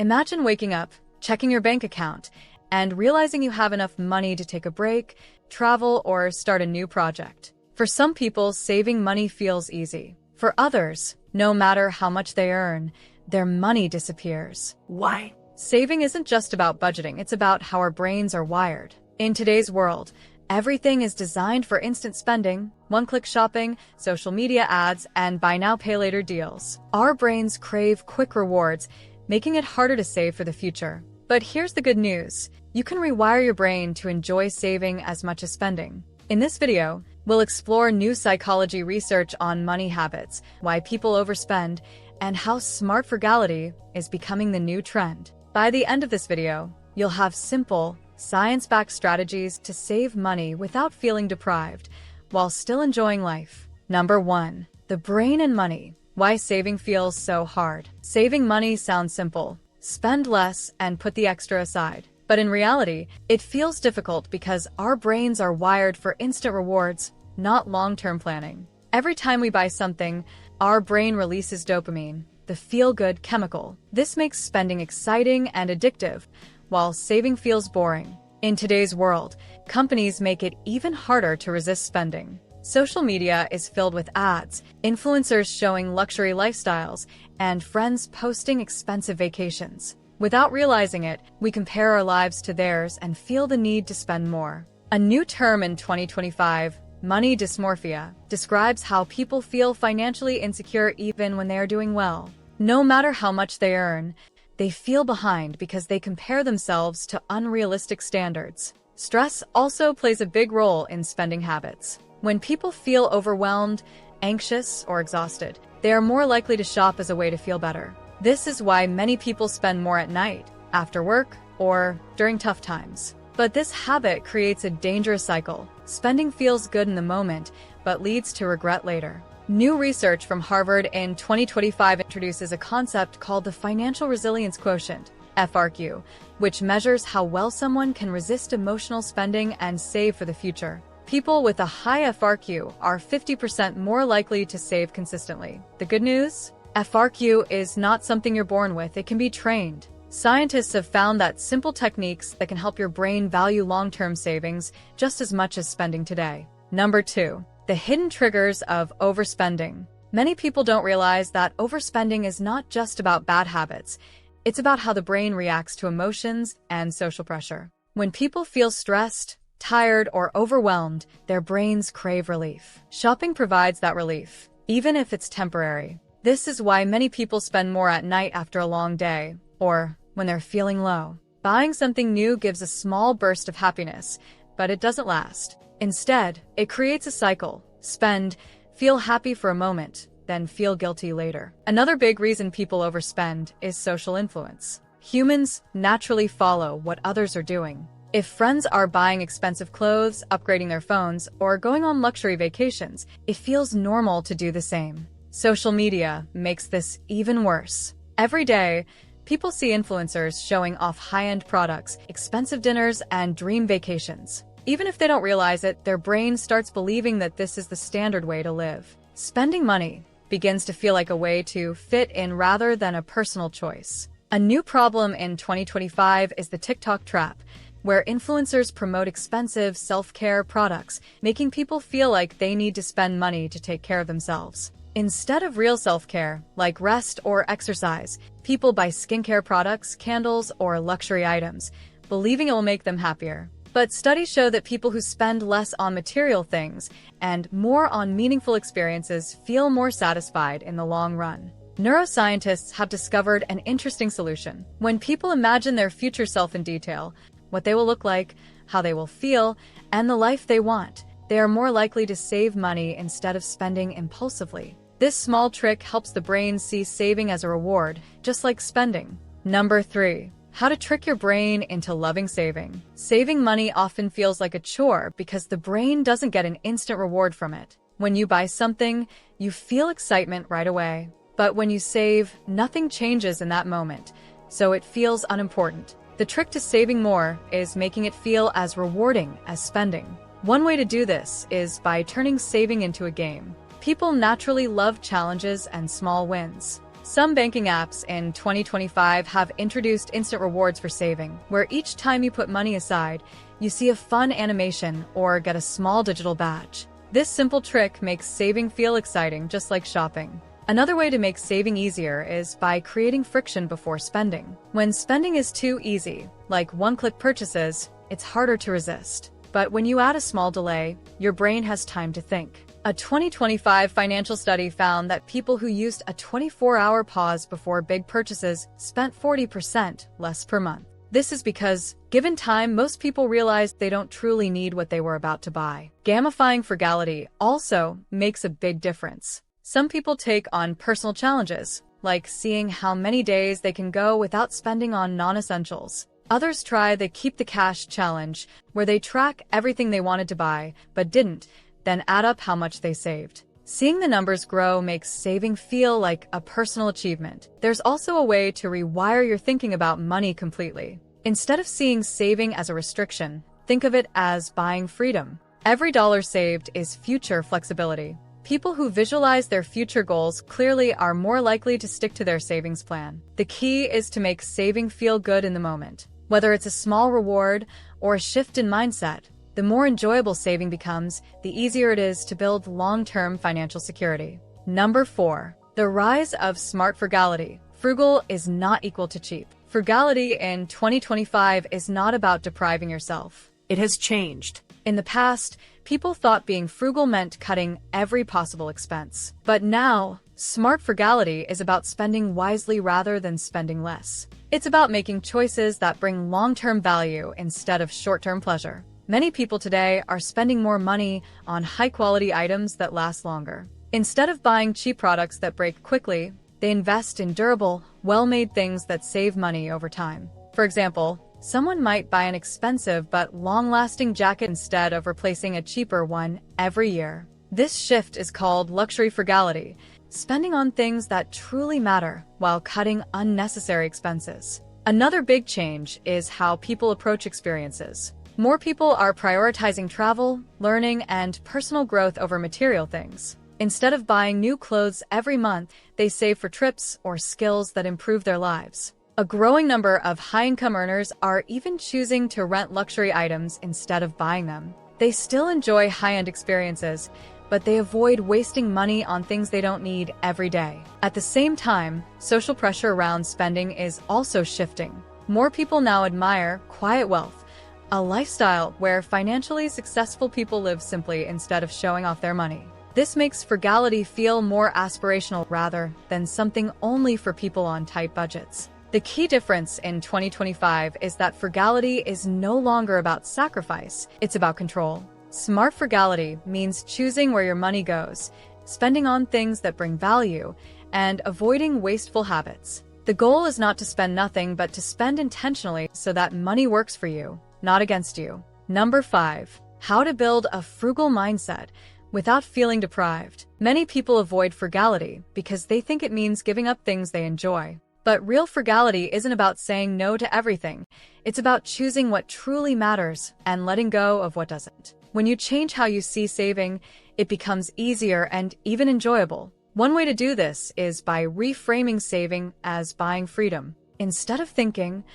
Imagine waking up, checking your bank account, and realizing you have enough money to take a break, travel, or start a new project. For some people, saving money feels easy. For others, no matter how much they earn, their money disappears. Why? Saving isn't just about budgeting, it's about how our brains are wired. In today's world, everything is designed for instant spending, one-click shopping, social media ads, and buy now, pay later deals. Our brains crave quick rewards, making it harder to save for the future. But here's the good news. You can rewire your brain to enjoy saving as much as spending. In this video, we'll explore new psychology research on money habits, why people overspend, and how smart frugality is becoming the new trend. By the end of this video, you'll have simple, science-backed strategies to save money without feeling deprived, while still enjoying life. Number 1. The brain and money. Why saving feels so hard. Saving money sounds simple. Spend less and put the extra aside. But in reality, it feels difficult because our brains are wired for instant rewards, not long-term planning. Every time we buy something, our brain releases dopamine, the feel-good chemical. This makes spending exciting and addictive, while saving feels boring. In today's world, companies make it even harder to resist spending. Social media is filled with ads, influencers showing luxury lifestyles, and friends posting expensive vacations. Without realizing it, we compare our lives to theirs and feel the need to spend more. A new term in 2025, money dysmorphia, describes how people feel financially insecure even when they are doing well. No matter how much they earn, they feel behind because they compare themselves to unrealistic standards. Stress also plays a big role in spending habits. When people feel overwhelmed, anxious, or exhausted, they are more likely to shop as a way to feel better. This is why many people spend more at night, after work, or during tough times. But this habit creates a dangerous cycle. Spending feels good in the moment, but leads to regret later. New research from Harvard in 2025 introduces a concept called the Financial Resilience Quotient, FRQ, which measures how well someone can resist emotional spending and save for the future. People with a high FRQ are 50% more likely to save consistently. The good news? FRQ is not something you're born with, it can be trained. Scientists have found that simple techniques that can help your brain value long-term savings just as much as spending today. Number 2. The hidden triggers of overspending. Many people don't realize that overspending is not just about bad habits. It's about how the brain reacts to emotions and social pressure. When people feel stressed, tired, or overwhelmed, their brains crave relief. Shopping provides that relief, even if it's temporary. This is why many people spend more at night after a long day, or when they're feeling low. Buying something new gives a small burst of happiness, but it doesn't last. Instead, it creates a cycle. Spend, feel happy for a moment, then feel guilty later. Another big reason people overspend is social influence. Humans naturally follow what others are doing. If friends are buying expensive clothes, upgrading their phones, or going on luxury vacations, it feels normal to do the same. Social media makes this even worse. Every day, people see influencers showing off high-end products, expensive dinners, and dream vacations. Even if they don't realize it, their brain starts believing that this is the standard way to live. Spending money begins to feel like a way to fit in rather than a personal choice. A new problem in 2025 is the TikTok trap, where influencers promote expensive self-care products, making people feel like they need to spend money to take care of themselves. Instead of real self-care, like rest or exercise, people buy skincare products, candles, or luxury items, believing it will make them happier. But studies show that people who spend less on material things and more on meaningful experiences feel more satisfied in the long run. Neuroscientists have discovered an interesting solution. When people imagine their future self in detail, what they will look like, how they will feel, and the life they want, they are more likely to save money instead of spending impulsively. This small trick helps the brain see saving as a reward, just like spending. Number 3. How to trick your brain into loving saving. Saving money often feels like a chore because the brain doesn't get an instant reward from it. When you buy something, you feel excitement right away. But when you save, nothing changes in that moment, so it feels unimportant. The trick to saving more is making it feel as rewarding as spending. One way to do this is by turning saving into a game. People naturally love challenges and small wins. Some banking apps in 2025 have introduced instant rewards for saving, where each time you put money aside, you see a fun animation or get a small digital badge. This simple trick makes saving feel exciting, just like shopping. Another way to make saving easier is by creating friction before spending. When spending is too easy, like one-click purchases, it's harder to resist. But when you add a small delay, your brain has time to think. A 2025 financial study found that people who used a 24-hour pause before big purchases spent 40% less per month. This is because, given time, most people realize they don't truly need what they were about to buy. Gamifying frugality also makes a big difference. Some people take on personal challenges, like seeing how many days they can go without spending on non-essentials. Others try the Keep the Cash challenge, where they track everything they wanted to buy, but didn't, then add up how much they saved. Seeing the numbers grow makes saving feel like a personal achievement. There's also a way to rewire your thinking about money completely. Instead of seeing saving as a restriction, think of it as buying freedom. Every dollar saved is future flexibility. People who visualize their future goals clearly are more likely to stick to their savings plan. The key is to make saving feel good in the moment. Whether it's a small reward or a shift in mindset, the more enjoyable saving becomes, the easier it is to build long-term financial security. Number 4. The rise of smart frugality. Frugal is not equal to cheap. Frugality in 2025 is not about depriving yourself. It has changed. In the past, people thought being frugal meant cutting every possible expense. But now, smart frugality is about spending wisely rather than spending less. It's about making choices that bring long-term value instead of short-term pleasure. Many people today are spending more money on high-quality items that last longer. Instead of buying cheap products that break quickly, they invest in durable, well-made things that save money over time. For example, someone might buy an expensive but long-lasting jacket instead of replacing a cheaper one every year. This shift is called luxury frugality, spending on things that truly matter while cutting unnecessary expenses. Another big change is how people approach experiences. More people are prioritizing travel, learning, and personal growth over material things. Instead of buying new clothes every month, they save for trips or skills that improve their lives. A growing number of high-income earners are even choosing to rent luxury items instead of buying them. They still enjoy high-end experiences, but they avoid wasting money on things they don't need every day. At the same time, social pressure around spending is also shifting. More people now admire quiet wealth, a lifestyle where financially successful people live simply instead of showing off their money. This makes frugality feel more aspirational rather than something only for people on tight budgets. The key difference in 2025 is that frugality is no longer about sacrifice, it's about control. Smart frugality means choosing where your money goes, spending on things that bring value, and avoiding wasteful habits. The goal is not to spend nothing but to spend intentionally so that money works for you, not against you. Number 5. How to build a frugal mindset without feeling deprived. Many people avoid frugality because they think it means giving up things they enjoy. But real frugality isn't about saying no to everything. It's about choosing what truly matters and letting go of what doesn't. When you change how you see saving, it becomes easier and even enjoyable. One way to do this is by reframing saving as buying freedom. Instead of thinking,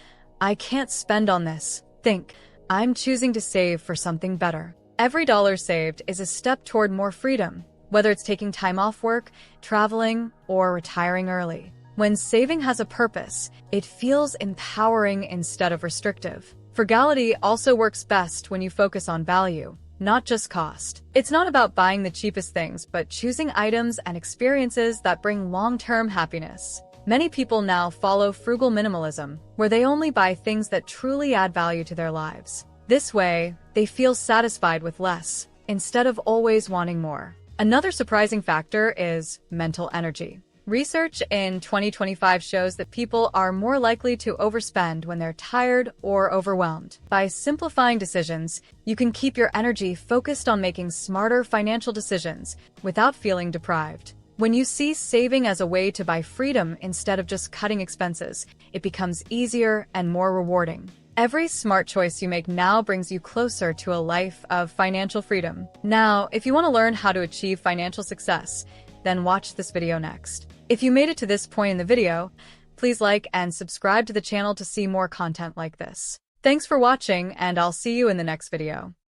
I can't spend on this, think, I'm choosing to save for something better. Every dollar saved is a step toward more freedom, whether it's taking time off work, traveling, or retiring early. When saving has a purpose, it feels empowering instead of restrictive. Frugality also works best when you focus on value, not just cost. It's not about buying the cheapest things, but choosing items and experiences that bring long-term happiness. Many people now follow frugal minimalism, where they only buy things that truly add value to their lives. This way, they feel satisfied with less, instead of always wanting more. Another surprising factor is mental energy. Research in 2025 shows that people are more likely to overspend when they're tired or overwhelmed. By simplifying decisions, you can keep your energy focused on making smarter financial decisions without feeling deprived. When you see saving as a way to buy freedom instead of just cutting expenses, it becomes easier and more rewarding. Every smart choice you make now brings you closer to a life of financial freedom. Now, if you want to learn how to achieve financial success, then watch this video next. If you made it to this point in the video, please like and subscribe to the channel to see more content like this. Thanks for watching, and I'll see you in the next video.